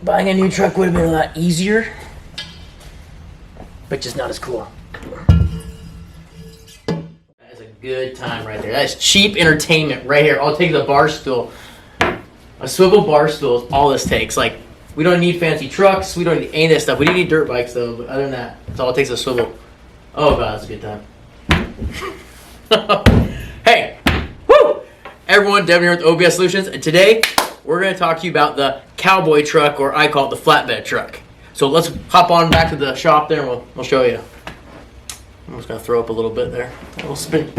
buying a new truck would have been a lot easier, but just not as cool. That's a good time right there. That's cheap entertainment right here. I'll take the bar stool. A swivel bar stool is all this takes. Like, we don't need fancy trucks. We don't need any of that stuff. We do need dirt bikes, though. But other than that, that's all it takes is a swivel. Oh, God, that's a good time. Hey, woo! Everyone, Devon here with OBS Solutions. And today, we're going to talk to you about the Cowboy Truck, or I call it the flatbed truck. So let's hop on back to the shop there, and we'll show you. I'm just going to throw up a little bit there. A little spin.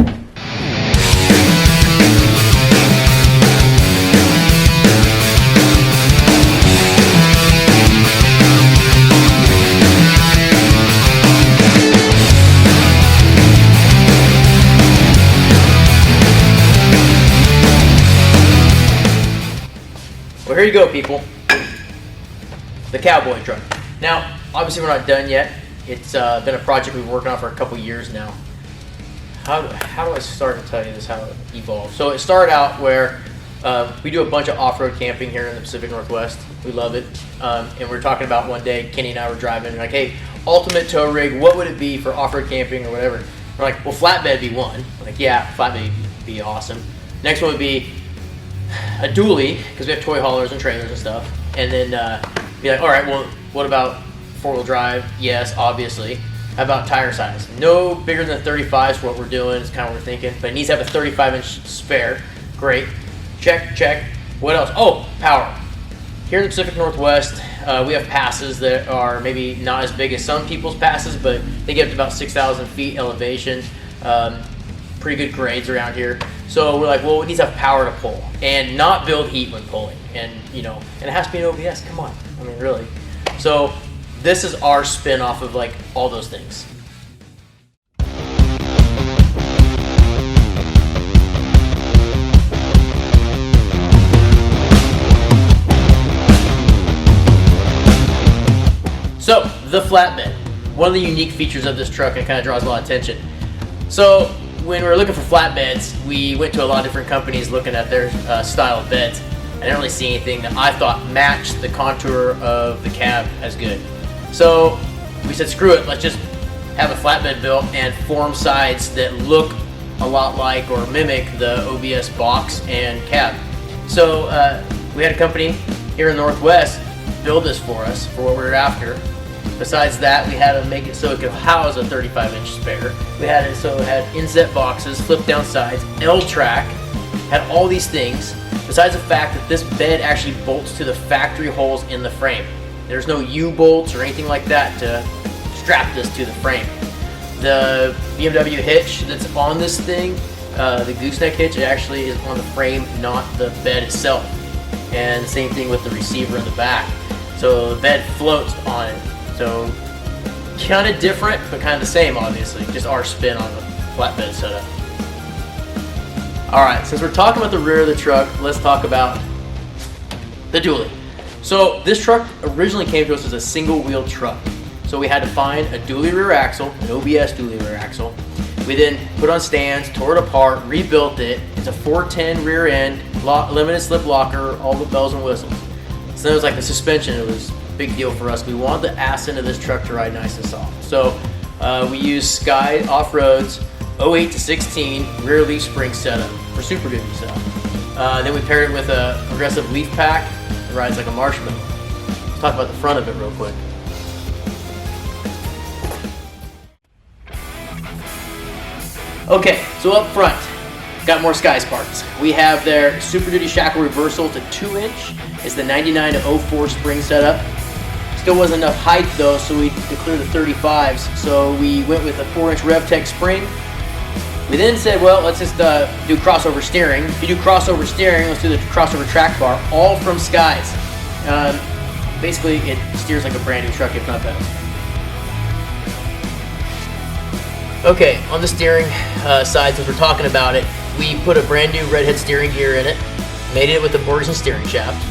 Well, here you go, people. The Cowboy Truck. Now, obviously we're not done yet. It's been a project we've been working on for a couple years now. How do I start to tell you this, how it evolved? So it started out where we do a bunch of off-road camping here in the Pacific Northwest. We love it. And we're talking about one day, Kenny and I were driving, like, hey, ultimate tow rig, what would it be for off-road camping or whatever? We're like, well, flatbed be one. We're like, yeah, flatbed would be awesome. Next one would be a dually, because we have toy haulers and trailers and stuff. And then be like, all right, well, what about four-wheel drive? Yes, obviously. How about tire size? No bigger than 35 is what we're doing. It's kind of what we're thinking. But it needs to have a 35-inch spare. Great. Check, check. What else? Oh, power. Here in the Pacific Northwest, we have passes that are maybe not as big as some people's passes, but they get up to about 6,000 feet elevation. Pretty good grades around here. So we're like, well, it needs to have power to pull and not build heat when pulling. And, you know, and it has to be an OBS. Come on. I mean, really. So this is our spin off of, like, all those things. So, the flatbed. One of the unique features of this truck, and it kind of draws a lot of attention. So, when we were looking for flatbeds, we went to a lot of different companies looking at their style of beds. I didn't really see anything that I thought matched the contour of the cab as good. So we said, screw it, let's just have a flatbed built and form sides that look a lot like or mimic the OBS box and cab. So we had a company here in the Northwest build this for us for what we were after. Besides that, we had to make it so it could house a 35-inch spare. We had it so it had inset boxes, flip down sides, L-track, had all these things. Besides the fact that this bed actually bolts to the factory holes in the frame. There's no U-bolts or anything like that to strap this to the frame. The BMW hitch that's on this thing, the gooseneck hitch, it actually is on the frame, not the bed itself. And same thing with the receiver in the back. So the bed floats on it. So kind of different, but kind of the same, obviously. Just our spin on the flatbed setup. Alright, since we're talking about the rear of the truck, let's talk about the dually. So this truck originally came to us as a single wheel truck. So we had to find a dually rear axle, an OBS dually rear axle. We then put on stands, tore it apart, rebuilt it. It's a 410 rear end, limited slip locker, all the bells and whistles. So it was like the suspension, it was a big deal for us. We wanted the ass end of this truck to ride nice and soft. So we used Sky Off-Road's 08 to 16 rear leaf spring setup for Super Duty stuff. Then we paired it with a progressive leaf pack that rides like a marshmallow. Let's talk about the front of it real quick. Okay, so up front, got more Sky Sparks. We have their Super Duty shackle reversal to 2-inch. It's the 99 to 04 spring setup. Still wasn't enough height though, so we declared the 35s. So we went with a 4-inch RevTech spring. We then said, well, let's just do crossover steering. If you do crossover steering, let's do the crossover track bar, all from Skies. Basically, it steers like a brand new truck, if not better. Okay, on the steering side, since we're talking about it, we put a brand new redhead steering gear in it, made it with the Borgson steering shaft.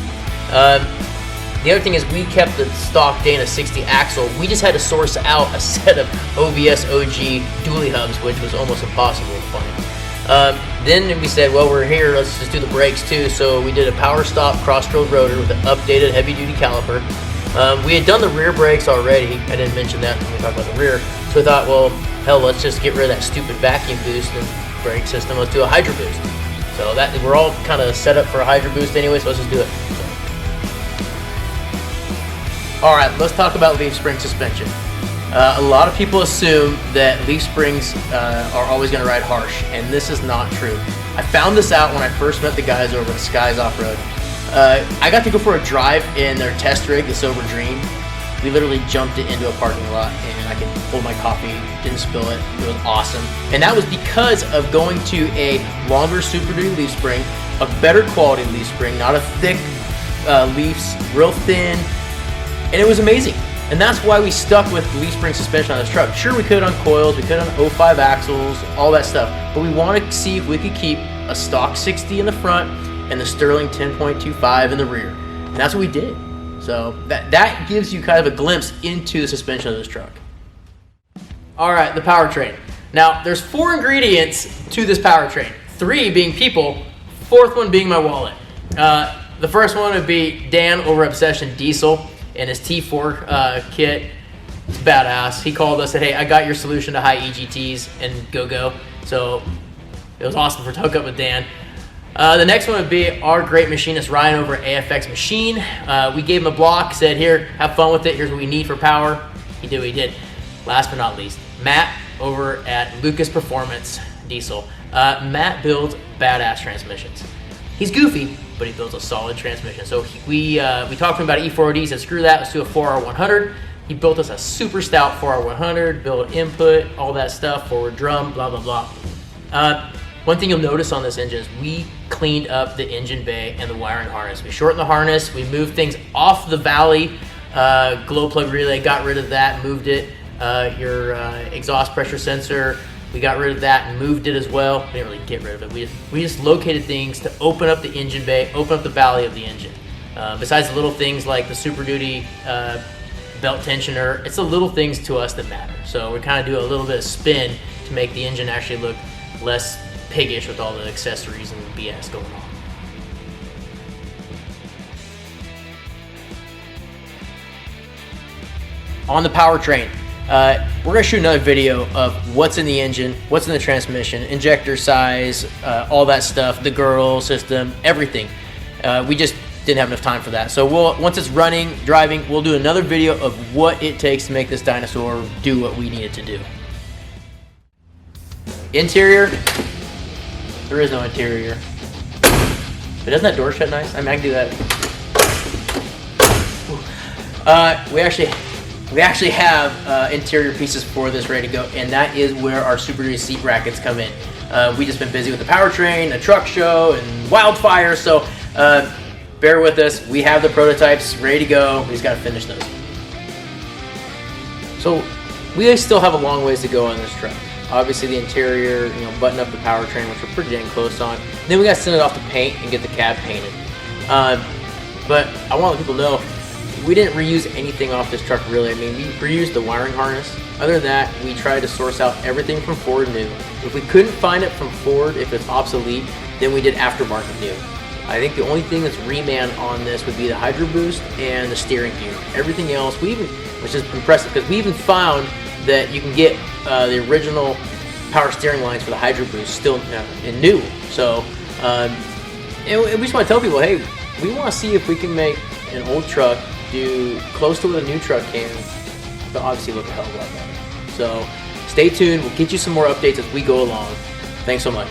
The other thing is we kept the stock Dana 60 axle. We just had to source out a set of OBS OG dually hubs, which was almost impossible to find. Then we said, well, we're here, let's just do the brakes too. So we did a power stop cross-drilled rotor with an updated heavy-duty caliper. We had done the rear brakes already. I didn't mention that when we talked about the rear. So we thought, well, hell, let's just get rid of that stupid vacuum boost and brake system. Let's do a hydro boost. So that we're all kind of set up for a hydro boost anyway, so let's just do it. So. All right, let's talk about leaf spring suspension. A lot of people assume that leaf springs are always going to ride harsh, and this is not true. I found this out when I first met the guys over at Skies Off-Road. I got to go for a drive in their test rig, the Sober Dream. We literally jumped it into a parking lot, and I could hold my coffee, didn't spill it. It was awesome. And that was because of going to a longer Super Duty leaf spring, a better quality leaf spring, not a thick leafs, real thin, and it was amazing. And that's why we stuck with leaf spring suspension on this truck. Sure, we could on coils, we could on 05 axles, all that stuff, but we want to see if we could keep a stock 60 in the front and the Sterling 10.25 in the rear. And that's what we did. So that gives you kind of a glimpse into the suspension of this truck. All right, the powertrain. Now, there's 4 ingredients to this powertrain. 3 being people, 4th one being my wallet. The first one would be Dan over Obsession Diesel and his T4 kit. It's badass. He called us and said, hey, I got your solution to high EGTs and go. So it was awesome to hook up with Dan. The next one would be our great machinist Ryan over at AFX Machine. We gave him a block, said, here, have fun with it. Here's what we need for power. He did what he did. Last but not least, Matt over at Lucas Performance Diesel. Matt builds badass transmissions. He's goofy, but he builds a solid transmission. So we talked to him about E4OD. He said, screw that, let's do a 4R100. He built us a super stout 4R100, built input, all that stuff, forward drum, blah, blah, blah. One thing you'll notice on this engine is we cleaned up the engine bay and the wiring harness. We shortened the harness, we moved things off the valley, glow plug relay, got rid of that, moved it. Your exhaust pressure sensor, we got rid of that and moved it as well. We didn't really get rid of it. We just located things to open up the engine bay, open up the valley of the engine. Besides the little things like the Super Duty belt tensioner, it's the little things to us that matter. So we kind of do a little bit of spin to make the engine actually look less piggish with all the accessories and BS going on. On the powertrain, we're going to shoot another video of what's in the engine, what's in the transmission, injector size, all that stuff, the girl system, everything. We just didn't have enough time for that. So once it's running, driving, we'll do another video of what it takes to make this dinosaur do what we need it to do. Interior. There is no interior. But doesn't that door shut nice? I mean, I can do that. We actually have interior pieces for this ready to go, and that is where our Super Duty seat brackets come in. We just been busy with the powertrain, the truck show, and wildfire, so bear with us. We have the prototypes ready to go. We just got to finish those. So we still have a long ways to go on this truck. Obviously the interior, button up the powertrain, which we're pretty dang close on. Then we got to send it off to paint and get the cab painted. But I want to let people know, we didn't reuse anything off this truck really. I mean, we reused the wiring harness. Other than that, we tried to source out everything from Ford new. If we couldn't find it from Ford, if it's obsolete, then we did aftermarket new. I think the only thing that's reman on this would be the Hydro Boost and the steering gear. Everything else, which is impressive, because we even found that you can get the original power steering lines for the Hydro Boost still in new. So and we just want to tell people, hey, we want to see if we can make an old truck do close to what a new truck can, but obviously look a hell of a lot better. So stay tuned. We'll get you some more updates as we go along. Thanks so much.